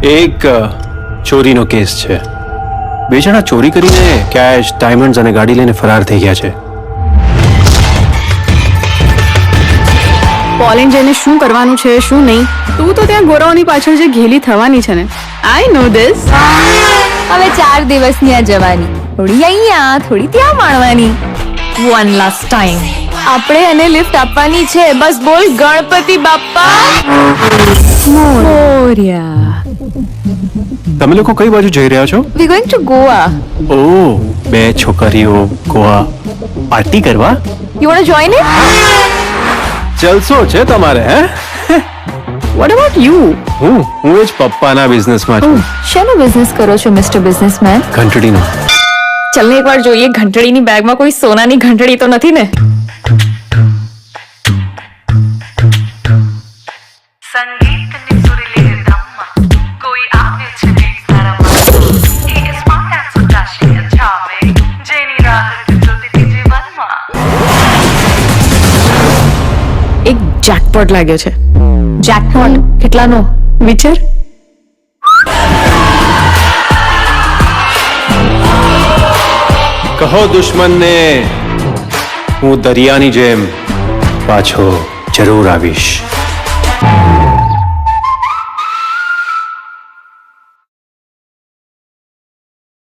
એક ચોરીનો કેસ છે. બે જણા ચોરી કરીને કેશ, ડાયમંડ્સ અને ગાડી લઈને ફરાર થઈ ગયા છે. પોલેન્ડ જઈને શું કરવાનું છે શું નહીં, તું તો ત્યાં ગોરાઓની પાછળ જે ઘેલી થવાની છે ને, આઈ નો ધીસ. હવે 4 દિવસની આ જવાની, થોડી અહીંયા થોડી ત્યાં માણવાની. વન લાસ્ટ ટાઈમ આપણે એને લિફ્ટ આપવાની છે. બસ બોલ ગણપતિ બાપ્પા મોર્યા. તમે લોકો કઈ બાજુ જઈ રહ્યા છો? We going to Goa. ઓહ, બે છોકરીઓ ગોવા પાર્ટી કરવા. You want to join it? જલસો છે તમારે, હે? What about you? હું જ પપ્પાના બિઝનેસમાં છું. શેનો બિઝનેસ કરો છો મિસ્ટર બિઝનેસમેન? ઘંટડીનો. ચાલ ને એકવાર જોઈએ ઘંટડીની બેગમાં કોઈ સોનાની ઘંટડી તો નથી ને? સંગીતની સુરીલી રમવા કોઈ આવે છે તારામાં. He is smart and so dashing and charming. જેની રાહ જોતી હતી જીવનમાં. એક જેકપોટ લાગ્યો છે. જેકપોટ કેટલાનો? વિચાર. કહો દુશ્મનને હું દરિયાની જેમ પાછો જરૂર આવીશ.